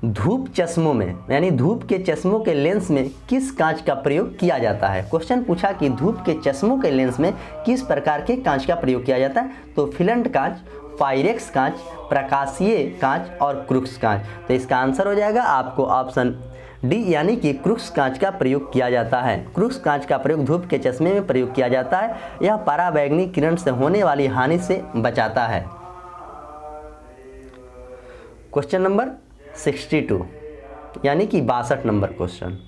धूप चश्मों में यानी धूप के चश्मों के लेंस में किस कांच का प्रयोग किया जाता है। क्वेश्चन पूछा कि धूप के चश्मों के लेंस में किस प्रकार के कांच का प्रयोग किया जाता है। तो फिलेंट कांच, पायरेक्स कांच, प्रकाशीय कांच और क्रूक्स कांच। तो इसका आंसर हो जाएगा आपको ऑप्शन डी, यानी कि क्रूक्स कांच का प्रयोग किया जाता है। क्रूक्स कांच का प्रयोग धूप के चश्मे में प्रयोग किया जाता है। यह पराबैंगनी किरण से होने वाली हानि से बचाता है। क्वेश्चन नंबर 62 यानी कि 62 नंबर क्वेश्चन।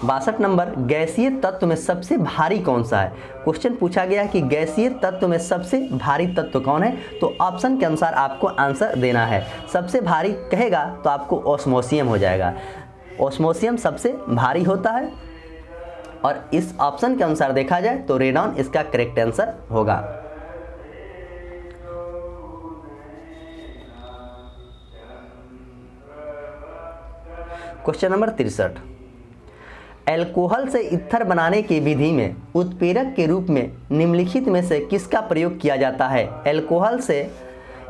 62 नंबर, गैसीय तत्व में सबसे भारी कौन सा है। क्वेश्चन पूछा गया कि गैसीय तत्व में सबसे भारी तत्व कौन है। तो ऑप्शन के अनुसार आपको आंसर देना है। सबसे भारी कहेगा तो आपको ऑस्मोसियम हो जाएगा। ऑस्मोसियम सबसे भारी होता है और इस ऑप्शन के अनुसार देखा जाए तो रेडॉन इसका करेक्ट आंसर होगा। क्वेश्चन नंबर 63, अल्कोहल से ईथर बनाने की विधि में उत्प्रेरक के रूप में निम्नलिखित में से किसका प्रयोग किया जाता है। अल्कोहल से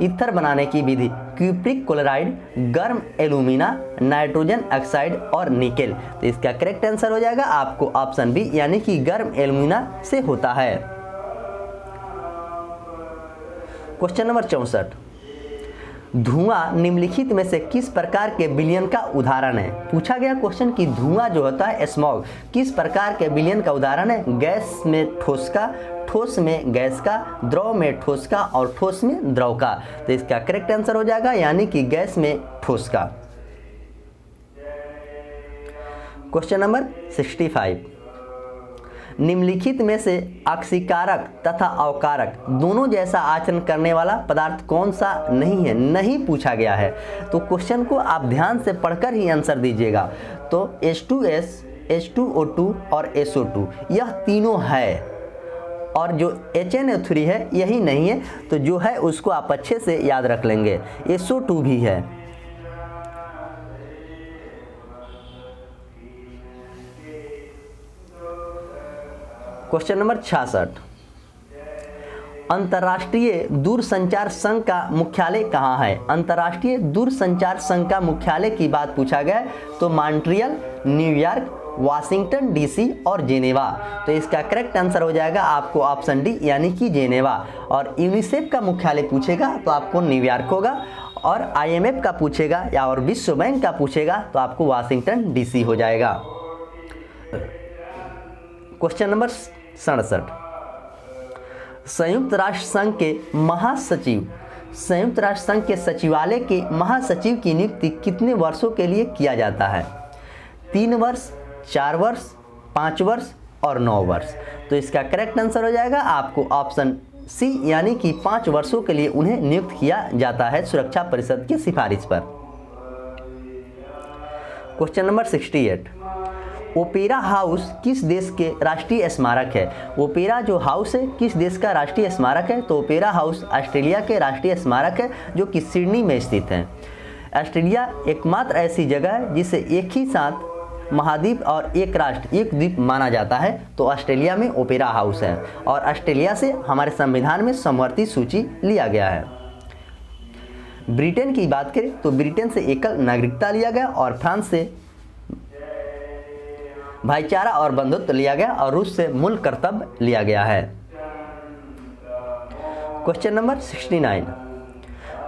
ईथर बनाने की विधि, क्यूप्रिक क्लोराइड, गर्म एल्यूमिना, नाइट्रोजन ऑक्साइड और निकेल। तो इसका करेक्ट आंसर हो जाएगा आपको ऑप्शन बी, यानी कि गर्म एल्यूमिना से होता है। क्वेश्चन नंबर 64, धुआं निम्नलिखित में से किस प्रकार के विलयन का उदाहरण है। पूछा गया क्वेश्चन कि धुआं जो होता है स्मॉग किस प्रकार के विलयन का उदाहरण है। गैस में ठोस का, ठोस में गैस का, द्रव में ठोस का और ठोस में द्रव का। तो इसका करेक्ट आंसर हो जाएगा यानी कि गैस में ठोस का। क्वेश्चन नंबर 65, निम्नलिखित में से अक्षिकारक तथा अवकारक दोनों जैसा आचरण करने वाला पदार्थ कौन सा नहीं है। नहीं पूछा गया है, तो क्वेश्चन को आप ध्यान से पढ़कर ही आंसर दीजिएगा। तो H2S, H2O2 और SO2 यह तीनों है, और जो HNO3 है यही नहीं है, तो जो है उसको आप अच्छे से याद रख लेंगे। SO2 भी है। क्वेश्चन नंबर 66, अंतर्राष्ट्रीय दूरसंचार संघ का मुख्यालय कहाँ है। अंतर्राष्ट्रीय दूरसंचार संघ का मुख्यालय की बात पूछा गया है तो मॉन्ट्रियल, न्यूयॉर्क, वाशिंगटन डीसी और जेनेवा। तो इसका करेक्ट आंसर हो जाएगा आपको ऑप्शन डी यानी कि जेनेवा। और यूनिसेफ का मुख्यालय पूछेगा तो आपको न्यूयॉर्क होगा, और IMF का पूछेगा या और विश्व बैंक का पूछेगा तो आपको वाशिंगटन डीसी हो जाएगा। क्वेश्चन नंबर 67, संयुक्त राष्ट्र संघ के महासचिव, संयुक्त राष्ट्र संघ के सचिवालय के महासचिव की नियुक्ति कितने वर्षों के लिए किया जाता है। 3 वर्ष, 4 वर्ष, 5 वर्ष और 9 वर्ष। तो इसका करेक्ट आंसर हो जाएगा आपको ऑप्शन सी यानी कि 5 वर्षों के लिए उन्हें नियुक्त किया जाता है सुरक्षा परिषद की सिफारिश पर। क्वेश्चन नंबर 68, ओपेरा हाउस किस देश के राष्ट्रीय स्मारक है। ओपेरा जो हाउस है किस देश का राष्ट्रीय स्मारक है। तो ओपेरा हाउस ऑस्ट्रेलिया के राष्ट्रीय स्मारक है जो कि सिडनी में स्थित है। ऑस्ट्रेलिया एकमात्र ऐसी जगह है जिसे एक ही साथ महाद्वीप और एक राष्ट्र एक द्वीप माना जाता है, तो ऑस्ट्रेलिया में ओपेरा हाउस है। और ऑस्ट्रेलिया से हमारे संविधान में समवर्ती सूची लिया गया है। ब्रिटेन की बात करें तो ब्रिटेन से एकल नागरिकता लिया गया, और फ्रांस से भाईचारा और बंधुत्व लिया गया, और रूस से मूल कर्तव्य लिया गया है। क्वेश्चन नंबर 69,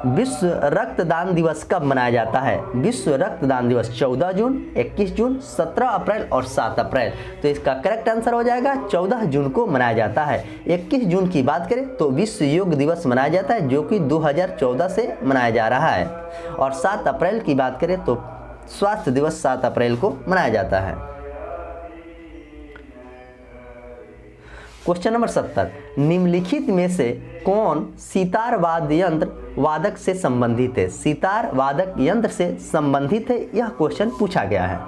विश्व रक्तदान दिवस कब मनाया जाता है। विश्व रक्तदान दिवस 14 जून, 21 जून, 17 अप्रैल और 7 अप्रैल। तो इसका करेक्ट आंसर हो जाएगा 14 जून को मनाया जाता है। 21 जून की बात करें तो विश्व योग दिवस मनाया जाता है जो कि 2014 से मनाया जा रहा है। और 7 अप्रैल की बात करें तो स्वास्थ्य दिवस 7 अप्रैल को मनाया जाता है। क्वेश्चन नंबर 70, निम्नलिखित में से कौन सितार वाद्य यंत्र वादक से संबंधित है। सितार वादक यंत्र से संबंधित है, यह क्वेश्चन पूछा गया है।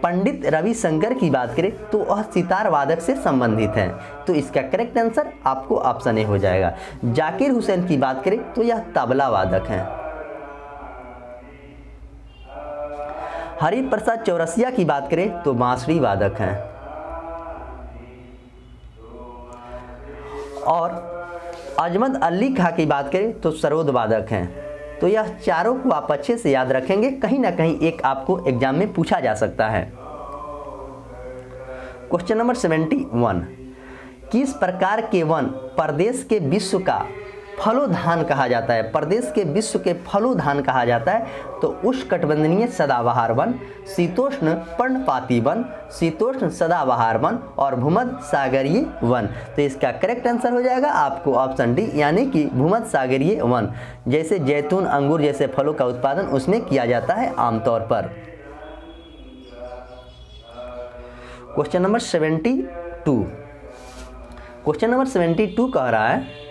पंडित रविशंकर की बात करें तो वह सितार वादक से संबंधित है, तो इसका करेक्ट आंसर आपको ऑप्शन ए हो जाएगा। जाकिर हुसैन की बात करें तो यह तबला वादक है। हरिप्रसाद चौरसिया की बात करें तो बांसुरी वादक हैं। और अजमत अली खां की बात करें तो सरोद वादक हैं। तो यह चारों को आप अच्छे से याद रखेंगे, कहीं ना कहीं एक आपको एग्जाम में पूछा जा सकता है। क्वेश्चन नंबर 71, किस प्रकार के वन प्रदेश के विश्व का फलोधान कहा जाता है। प्रदेश के विश्व के फलोधान कहा जाता है तो उष्णकटिबंधीय सदाबहार वन, शीतोष्ण पर्णपाती वन, शीतोष्ण सदाबहार वन और भूमध्य सागरीय वन। तो इसका करेक्ट आंसर हो जाएगा आपको ऑप्शन डी यानी कि भूमध्य सागरीय वन। जैसे जैतून, अंगूर जैसे फलों का उत्पादन उसमें किया जाता है आमतौर पर। क्वेश्चन नंबर 72, क्वेश्चन नंबर 72 कह रहा है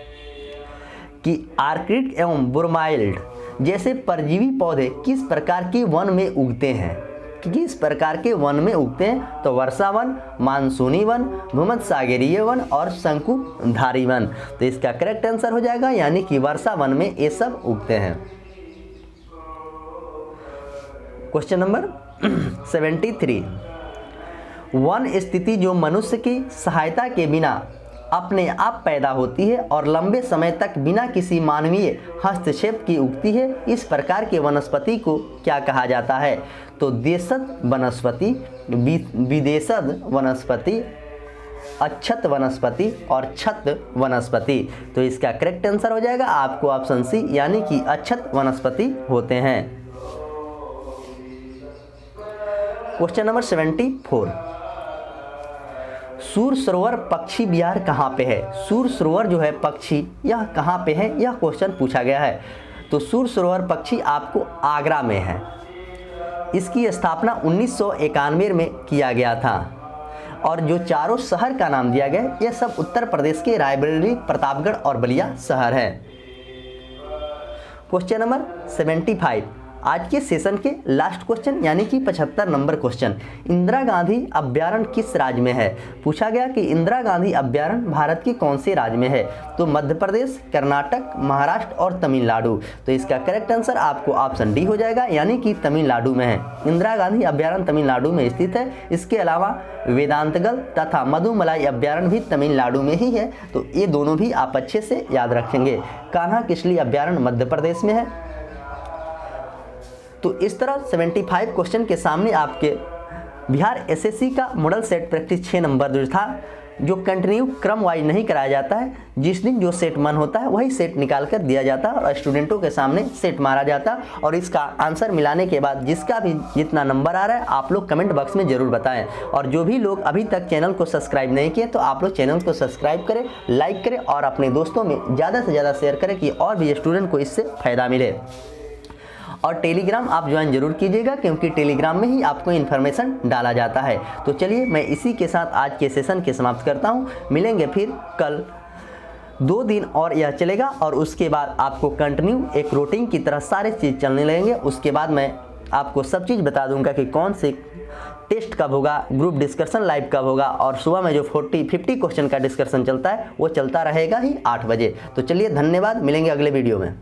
कि आर्किड एवं ब्रोमाइल्ड जैसे परजीवी पौधे किस प्रकार के वन में उगते हैं। किस प्रकार के वन में उगते हैं तो वर्षा वन, मानसूनी वन, भूमध्य सागरीय वन और शंकुधारी वन। तो इसका करेक्ट आंसर हो जाएगा यानी कि वर्षा वन में ये सब उगते हैं। क्वेश्चन नंबर 73, वन स्थिति जो मनुष्य की सहायता के बिना अपने आप पैदा होती है और लंबे समय तक बिना किसी मानवीय हस्तक्षेप की उगती है, इस प्रकार के वनस्पति को क्या कहा जाता है। तो देशज वनस्पति, विदेशज वनस्पति, अक्षत वनस्पति और छत वनस्पति। तो इसका करेक्ट आंसर हो जाएगा आपको ऑप्शन सी, यानी कि अक्षत वनस्पति होते हैं। क्वेश्चन नंबर 74, सूर सरोवर पक्षी विहार कहाँ पे है? सूर सरोवर जो है पक्षी, यह कहाँ पे है, यह क्वेश्चन पूछा गया है। तो सूर सरोवर पक्षी आपको आगरा में है। इसकी स्थापना 1991 में किया गया था और जो चारों शहर का नाम दिया गया यह सब उत्तर प्रदेश के रायबरेली, प्रतापगढ़ और बलिया शहर है। क्वेश्चन नंबर 75, आज के सेशन के लास्ट क्वेश्चन यानी कि 75 नंबर क्वेश्चन, इंदिरा गांधी अभ्यारण्य किस राज्य में है? पूछा गया कि इंदिरा गांधी अभ्यारण्य भारत के कौन से राज्य में है? तो मध्य प्रदेश, कर्नाटक, महाराष्ट्र और तमिलनाडु। तो इसका करेक्ट आंसर आपको ऑप्शन डी हो जाएगा, यानी कि तमिलनाडु में है। इंदिरा गांधी अभ्यारण्य तमिलनाडु में स्थित है। इसके अलावा वेदांतगल तथा मधुमलाई अभ्यारण्य भी तमिलनाडु में ही है। तो ये दोनों भी आप अच्छे से याद रखेंगे। कान्हा किसली अभ्यारण्य मध्य प्रदेश में है। तो इस तरह 75 क्वेश्चन के सामने आपके बिहार एसएससी का मॉडल सेट प्रैक्टिस 6 नंबर जो था, जो कंटिन्यू क्रम वाइज नहीं कराया जाता है, जिस दिन जो सेट मन होता है वही सेट निकाल कर दिया जाता है और स्टूडेंटों के सामने सेट मारा जाता है। और इसका आंसर मिलाने के बाद जिसका भी जितना नंबर आ रहा है आप लोग कमेंट बॉक्स में ज़रूर बताएं। और जो भी लोग अभी तक चैनल को सब्सक्राइब नहीं किए तो आप लोग चैनल को सब्सक्राइब करें, लाइक करें और अपने दोस्तों में ज़्यादा से ज़्यादा शेयर करें कि और भी स्टूडेंट को इससे फ़ायदा मिले। और टेलीग्राम आप ज्वाइन जरूर कीजिएगा, क्योंकि टेलीग्राम में ही आपको इन्फॉर्मेशन डाला जाता है। तो चलिए मैं इसी के साथ आज के सेशन के समाप्त करता हूँ। मिलेंगे फिर कल, 2 दिन और यह चलेगा और उसके बाद आपको कंटिन्यू एक रूटीन की तरह सारे चीज़ चलने लगेंगे। उसके बाद मैं आपको सब चीज़ बता दूंगा कि कौन से टेस्ट कब होगा, ग्रुप डिस्कशन लाइव कब होगा और सुबह में जो 50 क्वेश्चन का डिस्कशन चलता है वो चलता रहेगा ही 8 बजे। तो चलिए धन्यवाद, मिलेंगे अगले वीडियो में।